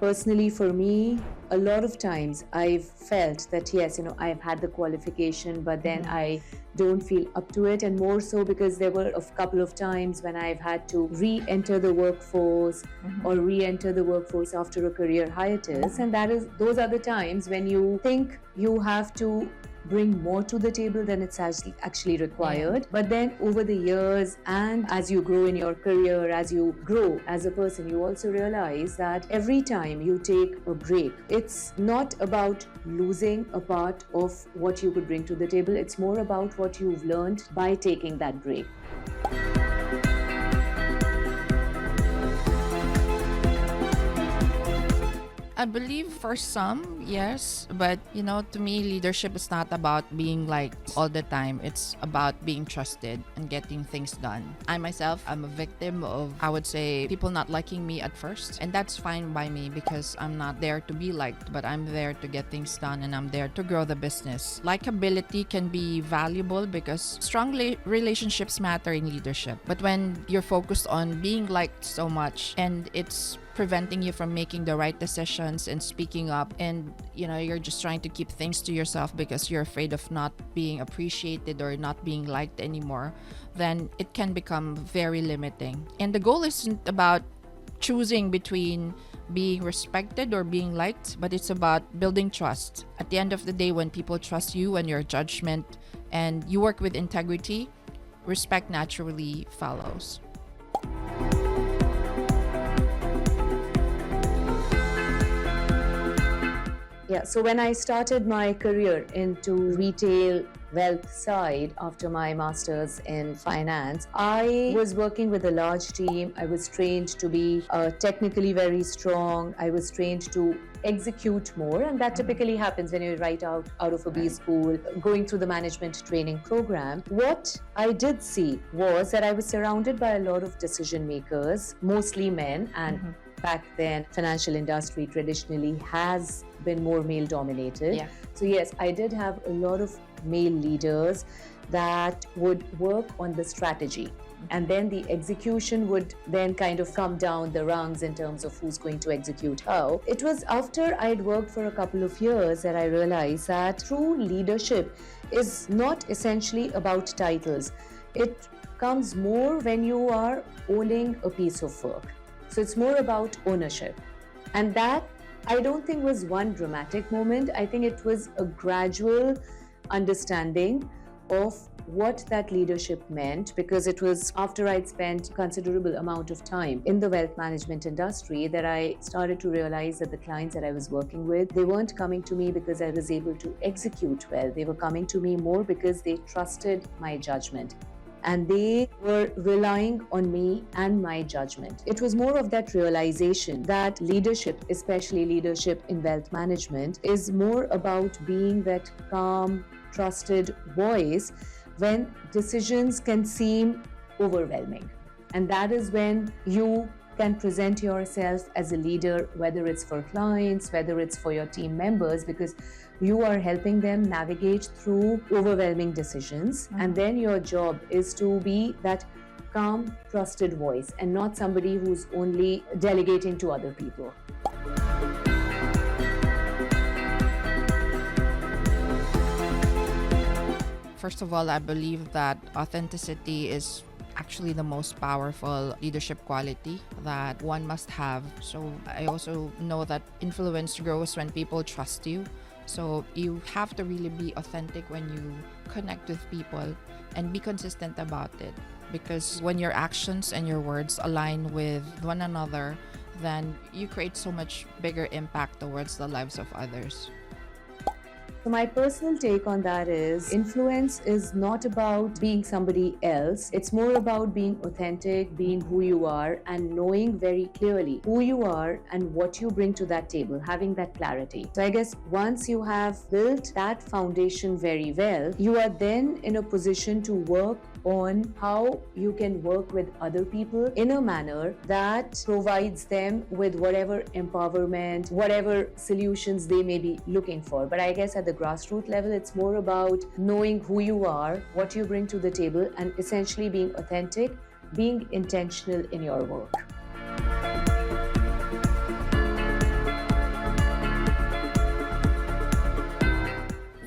Personally, for me, a lot of times I've felt that yes, I've had the qualification, but then I don't feel up to it. And more so because there were a couple of times when I've had to re-enter the workforce or re-enter the workforce after a career hiatus. And those are the times when you think you have to bring more to the table than it's actually required. But then over the years, and as you grow in your career, as you grow as a person, you also realize that every time you take a break, it's not about losing a part of what you could bring to the table. It's more about what you've learned by taking that break. I believe for some, yes. But, to me, leadership is not about being liked all the time. It's about being trusted and getting things done. I myself, I'm a victim of, I would say, people not liking me at first. And that's fine by me because I'm not there to be liked, but I'm there to get things done and I'm there to grow the business. Likability can be valuable because strong relationships matter in leadership. But when you're focused on being liked so much and it's preventing you from making the right decisions and speaking up, and you're just trying to keep things to yourself because you're afraid of not being appreciated or not being liked anymore, then it can become very limiting. And the goal isn't about choosing between being respected or being liked, but it's about building trust. At the end of the day, when people trust you and your judgment and you work with integrity, respect naturally follows. Yeah, so when I started my career into retail wealth side after my master's in finance, I was working with a large team. I was trained to be technically very strong. I was trained to execute more, and that typically happens when you're right out of a B school, going through the management training program. What I did see was that I was surrounded by a lot of decision makers, mostly men, and back then financial industry traditionally has been more male dominated. So yes, I did have a lot of male leaders that would work on the strategy, and then the execution would then kind of come down the rungs in terms of who's going to execute how. It was after I'd worked for a couple of years that I realized that true leadership is not essentially about titles. It comes more when you are owning a piece of work. So it's more about ownership. And that, I don't think, was one dramatic moment. I think it was a gradual understanding of what that leadership meant, because it was after I'd spent a considerable amount of time in the wealth management industry that I started to realize that the clients that I was working with, they weren't coming to me because I was able to execute well. They were coming to me more because they trusted my judgment. And they were relying on me and my judgment. It was more of that realization that leadership, especially leadership in wealth management, is more about being that calm, trusted voice when decisions can seem overwhelming. And that is when you can present yourself as a leader, whether it's for clients, whether it's for your team members, because you are helping them navigate through overwhelming decisions. And then your job is to be that calm, trusted voice and not somebody who's only delegating to other people. First of all, I believe that authenticity is actually the most powerful leadership quality that one must have. So I also know that influence grows when people trust you. So you have to really be authentic when you connect with people and be consistent about it. Because when your actions and your words align with one another, then you create so much bigger impact towards the lives of others. So my personal take on that is influence is not about being somebody else. It's more about being authentic, being who you are, and knowing very clearly who you are and what you bring to that table, having that clarity. So I guess once you have built that foundation very well, you are then in a position to work on how you can work with other people in a manner that provides them with whatever empowerment, whatever solutions they may be looking for. But I guess at the grassroots level, it's more about knowing who you are, what you bring to the table, and essentially being authentic, being intentional in your work.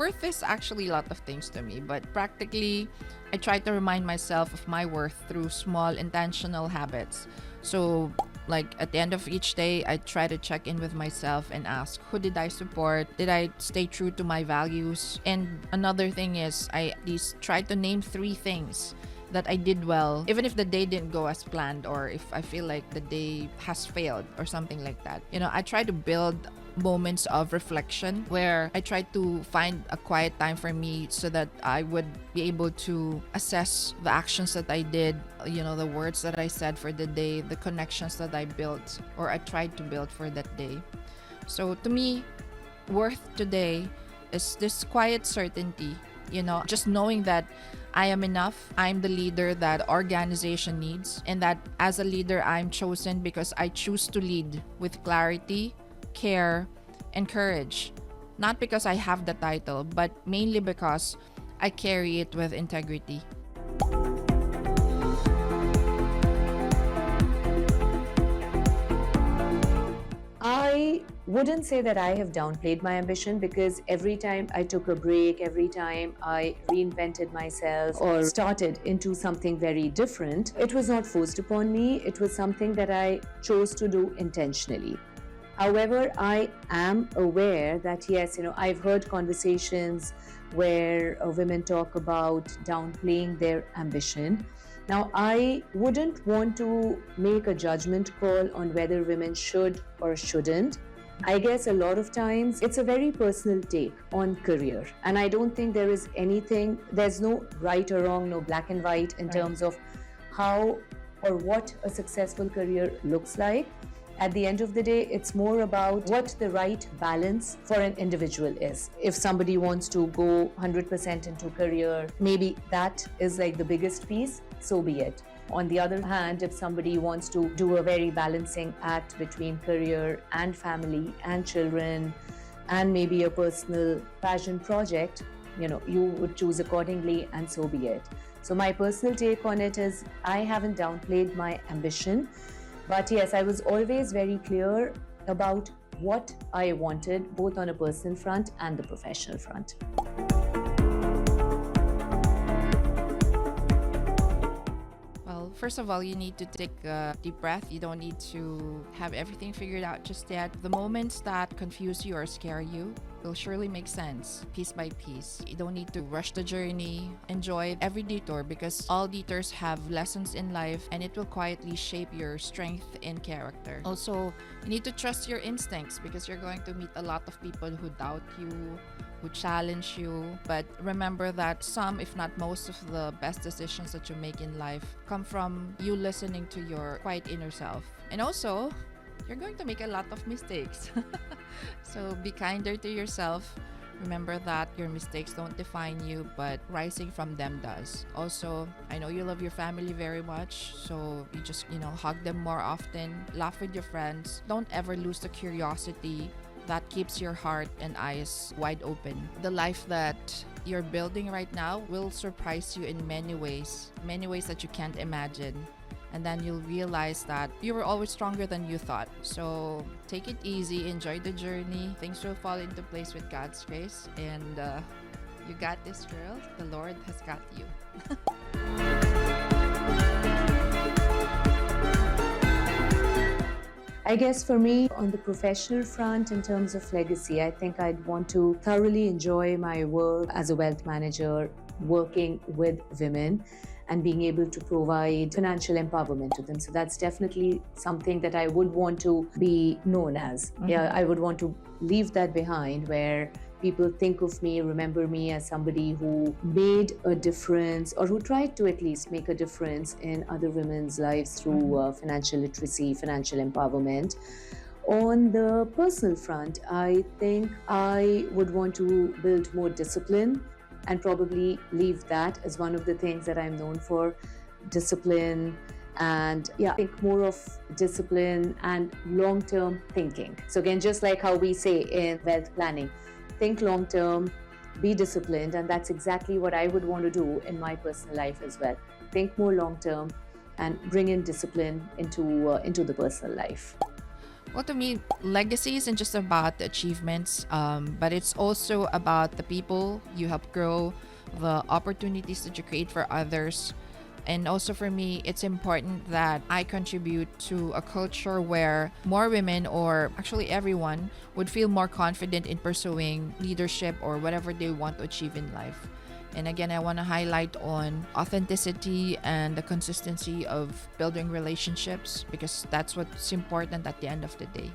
Worth is actually a lot of things to me, but practically, I try to remind myself of my worth through small intentional habits. So, like at the end of each day, I try to check in with myself and ask, who did I support? Did I stay true to my values? And another thing is, I at least try to name 3 things that I did well, even if the day didn't go as planned or if I feel like the day has failed or something like that. I try to build moments of reflection where I try to find a quiet time for me so that I would be able to assess the actions that I did, the words that I said for the day, the connections that I built or I tried to build for that day. So to me, worth today is this quiet certainty, just knowing that I am enough, I'm the leader that organization needs, and that as a leader, I'm chosen because I choose to lead with clarity, care, and courage. Not because I have the title, but mainly because I carry it with integrity. I wouldn't say that I have downplayed my ambition, because every time I took a break, every time I reinvented myself or started into something very different, it was not forced upon me. It was something that I chose to do intentionally. However, I am aware that yes, I've heard conversations where women talk about downplaying their ambition. Now, I wouldn't want to make a judgment call on whether women should or shouldn't. I guess a lot of times it's a very personal take on career. And I don't think there's no right or wrong, no black and white in terms of how or what a successful career looks like. At the end of the day, it's more about what the right balance for an individual is. If somebody wants to go 100% into career, maybe that is like the biggest piece, so be it. On the other hand, if somebody wants to do a very balancing act between career and family and children and maybe a personal passion project, you would choose accordingly, and so be it. So my personal take on it is I haven't downplayed my ambition. But yes, I was always very clear about what I wanted, both on a personal front and the professional front. Well, first of all, you need to take a deep breath. You don't need to have everything figured out just yet. The moments that confuse you or scare you will surely make sense piece by piece. You don't need to rush the journey. Enjoy every detour, because all detours have lessons in life and it will quietly shape your strength and character. Also, you need to trust your instincts, because you're going to meet a lot of people who doubt you, who challenge you. But remember that some, if not most, of the best decisions that you make in life come from you listening to your quiet inner self. And also, you're going to make a lot of mistakes. So be kinder to yourself. Remember that your mistakes don't define you, but rising from them does. Also, I know you love your family very much, so you just, hug them more often, laugh with your friends. Don't ever lose the curiosity that keeps your heart and eyes wide open. The life that you're building right now will surprise you in many ways that you can't imagine. And then you'll realize that you were always stronger than you thought. So take it easy, enjoy the journey. Things will fall into place with God's grace. And you got this, girl. The Lord has got you. I guess for me, on the professional front, in terms of legacy, I think I'd want to thoroughly enjoy my work as a wealth manager, working with women and being able to provide financial empowerment to them. So that's definitely something that I would want to be known as. Mm-hmm. Yeah, I would want to leave that behind, where people think of me, remember me as somebody who made a difference, or who tried to at least make a difference in other women's lives through financial literacy, financial empowerment. On the personal front, I think I would want to build more discipline, and probably leave that as one of the things that I'm known for, discipline. And I think more of discipline and long-term thinking. So again, just like how we say in wealth planning, think long-term, be disciplined, and that's exactly what I would want to do in my personal life as well. Think more long-term and bring in discipline into the personal life. Well, to me, legacy isn't just about the achievements, but it's also about the people you help grow, the opportunities that you create for others. And also for me, it's important that I contribute to a culture where more women, or actually everyone, would feel more confident in pursuing leadership or whatever they want to achieve in life. And again, I want to highlight on authenticity and the consistency of building relationships, because that's what's important at the end of the day.